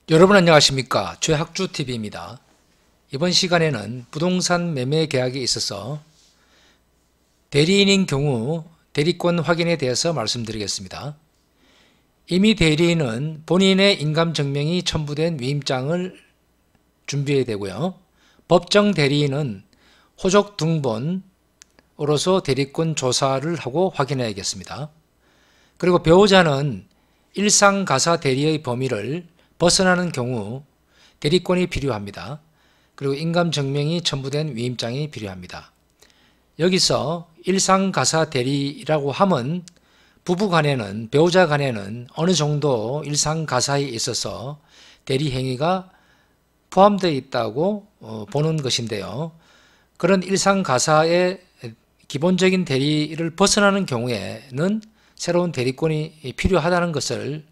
여러분 안녕하십니까? 최학주TV입니다. 이번 시간에는 부동산 매매 계약에 있어서 대리인인 경우 대리권 확인에 대해서 말씀드리겠습니다. 이미 대리인은 본인의 인감증명이 첨부된 위임장을 준비해야 되고요. 법정 대리인은 호적 등본으로서 대리권 조사를 하고 확인해야겠습니다. 그리고 배우자는 일상가사 대리의 범위를 벗어나는 경우 대리권이 필요합니다. 그리고 인감증명이 첨부된 위임장이 필요합니다. 여기서 일상가사 대리라고 하면 부부간에는, 배우자 간에는 어느 정도 일상가사에 있어서 대리행위가 포함되어 있다고 보는 것인데요. 그런 일상가사의 기본적인 대리를 벗어나는 경우에는 새로운 대리권이 필요하다는 것을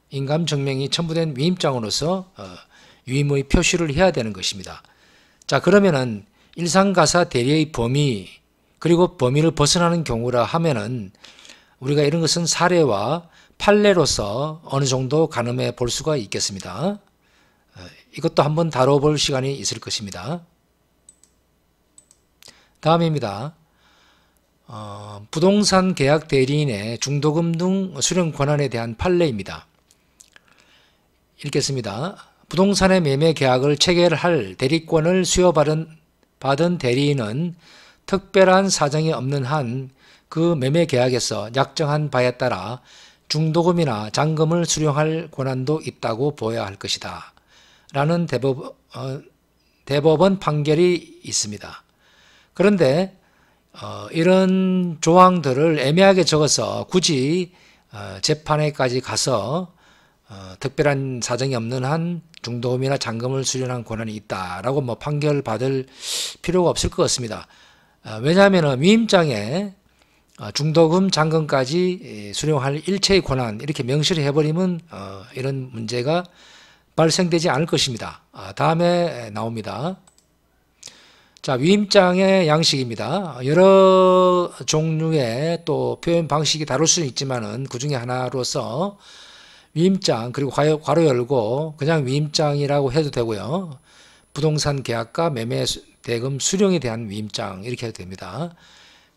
인감증명이 첨부된 위임장으로서 위임의 표시를 해야 되는 것입니다. 자, 그러면은 일상가사 대리의 범위 그리고 범위를 벗어나는 경우라 하면은 우리가 이런 것은 사례와 판례로서 어느 정도 가늠해 볼 수가 있겠습니다. 이것도 한번 다뤄볼 시간이 있을 것입니다. 다음입니다. 부동산 계약 대리인의 중도금 등 수령 권한에 대한 판례입니다. 읽겠습니다. 부동산의 매매 계약을 체결할 대리권을 수여받은 대리인은 특별한 사정이 없는 한 그 매매 계약에서 약정한 바에 따라 중도금이나 잔금을 수령할 권한도 있다고 보아야 할 것이다. 라는 대법원 판결이 있습니다. 그런데 이런 조항들을 애매하게 적어서 굳이 재판에까지 가서 특별한 사정이 없는 한 중도금이나 잔금을 수령한 권한이 있다라고 판결 받을 필요가 없을 것 같습니다. 왜냐하면 위임장에 중도금, 잔금까지 수령할 일체의 권한 이렇게 명시를 해버리면 이런 문제가 발생되지 않을 것입니다. 다음에 나옵니다. 자, 위임장의 양식입니다. 여러 종류의 또 표현 방식이 다를 수는 있지만은 그 중에 하나로서 위임장, 그리고 괄호 열고 그냥 위임장이라고 해도 되고요. 부동산 계약과 매매 대금 수령에 대한 위임장 이렇게 해도 됩니다.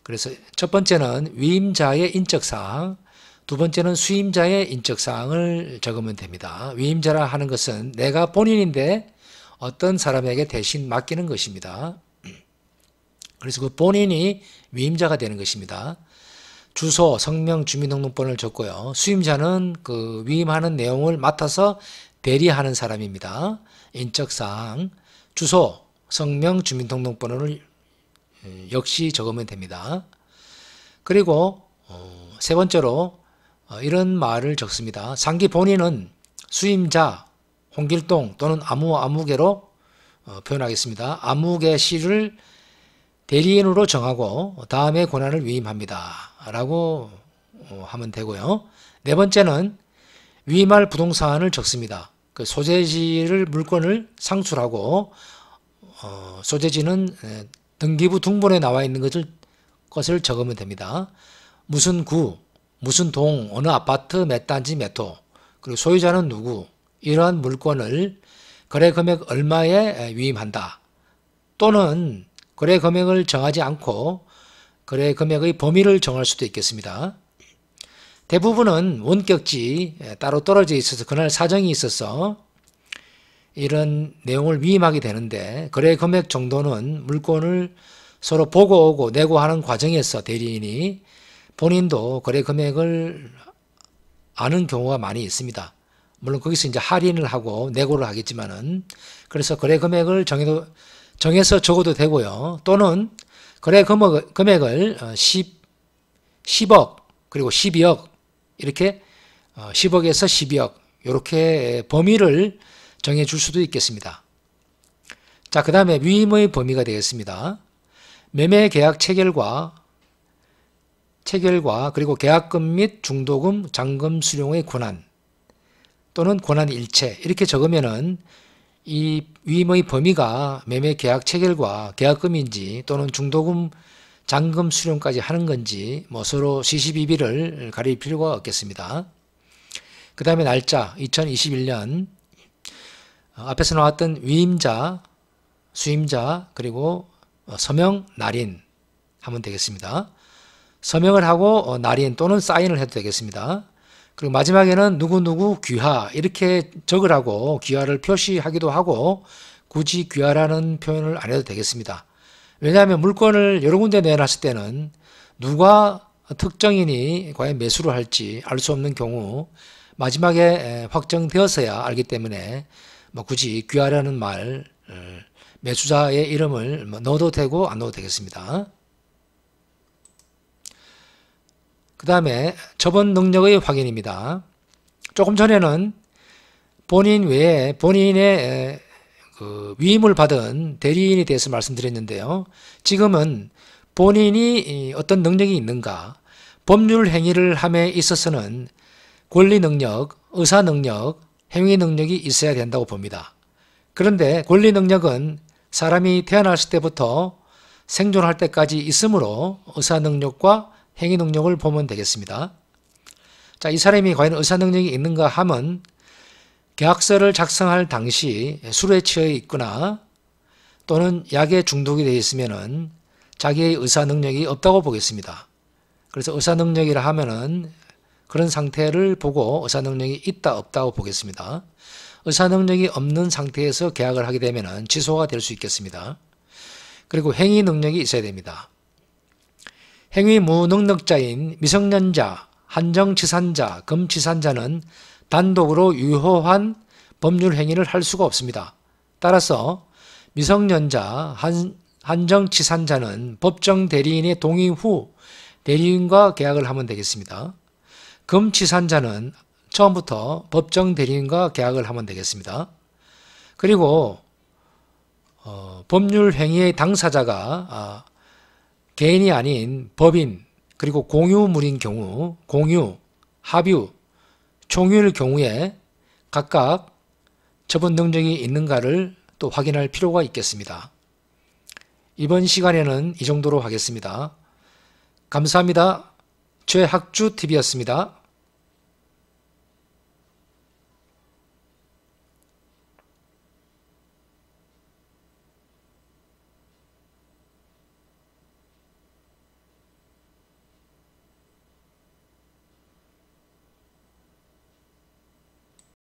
그래서 첫 번째는 위임자의 인적사항, 두 번째는 수임자의 인적사항을 적으면 됩니다. 위임자라 하는 것은 내가 본인인데 어떤 사람에게 대신 맡기는 것입니다. 그래서 그 본인이 위임자가 되는 것입니다. 주소, 성명, 주민등록번호를 적고요. 수임자는 그 위임하는 내용을 맡아서 대리하는 사람입니다. 인적사항, 주소, 성명, 주민등록번호를 역시 적으면 됩니다. 그리고 세 번째로 이런 말을 적습니다. 상기 본인은 수임자, 홍길동 또는 아무개로 표현하겠습니다. 아무개 씨를 대리인으로 정하고 다음에 권한을 위임합니다. 라고 하면 되고요. 네 번째는 위임할 부동산을 적습니다. 그 소재지를 물건을 상술하고 소재지는 등기부 등본에 나와 있는 것을 적으면 됩니다. 무슨 구, 무슨 동, 어느 아파트, 몇 단지, 몇 호, 그리고 소유자는 누구, 이러한 물건을 거래 금액 얼마에 위임한다. 또는 거래 금액을 정하지 않고 거래 금액의 범위를 정할 수도 있겠습니다. 대부분은 원격지 따로 떨어져 있어서 그날 사정이 있어서 이런 내용을 위임하게 되는데 거래 금액 정도는 물건을 서로 보고 오고 내고 하는 과정에서 대리인이 본인도 거래 금액을 아는 경우가 많이 있습니다. 물론 거기서 이제 할인을 하고 내고를 하겠지만은 그래서 거래 금액을 정해서 적어도 되고요. 또는 거래 금액을 10억 그리고 12억 이렇게 10억에서 12억 이렇게 범위를 정해 줄 수도 있겠습니다. 자, 그 다음에 위임의 범위가 되겠습니다. 매매 계약 체결과 그리고 계약금 및 중도금, 잔금 수령의 권한 또는 권한 일체 이렇게 적으면은 이 위임의 범위가 매매 계약 체결과 계약금인지 또는 중도금, 잔금 수령까지 하는 건지 서로 시시비비를 가릴 필요가 없겠습니다. 그 다음에 날짜 2021년 앞에서 나왔던 위임자, 수임자, 그리고 서명, 날인 하면 되겠습니다. 서명을 하고 날인 또는 사인을 해도 되겠습니다. 그리고 마지막에는 누구누구 귀하 이렇게 적으라고 귀하를 표시하기도 하고 굳이 귀하라는 표현을 안 해도 되겠습니다. 왜냐하면 물건을 여러 군데 내놨을 때는 누가 특정인이 과연 매수를 할지 알 수 없는 경우 마지막에 확정되어서야 알기 때문에 굳이 귀하라는 말 매수자의 이름을 넣어도 되고 안 넣어도 되겠습니다. 그 다음에 처분 능력의 확인입니다. 조금 전에는 본인 외에 본인의 위임을 받은 대리인에 대해서 말씀드렸는데요. 지금은 본인이 어떤 능력이 있는가, 법률 행위를 함에 있어서는 권리 능력, 의사 능력, 행위 능력이 있어야 된다고 봅니다. 그런데 권리 능력은 사람이 태어났을 때부터 생존할 때까지 있으므로 의사 능력과 행위 능력을 보면 되겠습니다. 자, 이 사람이 과연 의사 능력이 있는가 하면 계약서를 작성할 당시 술에 취해 있거나 또는 약에 중독이 되어 있으면은 자기의 의사 능력이 없다고 보겠습니다. 그래서 의사 능력이라 하면은 그런 상태를 보고 의사 능력이 있다 없다고 보겠습니다. 의사 능력이 없는 상태에서 계약을 하게 되면은 취소가 될 수 있겠습니다. 그리고 행위 능력이 있어야 됩니다. 행위 무능력자인 미성년자, 한정치산자, 금치산자는 단독으로 유효한 법률 행위를 할 수가 없습니다. 따라서 미성년자, 한정치산자는 법정 대리인의 동의 후 대리인과 계약을 하면 되겠습니다. 금치산자는 처음부터 법정 대리인과 계약을 하면 되겠습니다. 그리고 법률 행위의 당사자가 개인이 아닌 법인 그리고 공유물인 경우 공유, 합유, 총유일 경우에 각각 처분 능력이 있는가를 또 확인할 필요가 있겠습니다. 이번 시간에는 이 정도로 하겠습니다. 감사합니다. 최학주TV였습니다.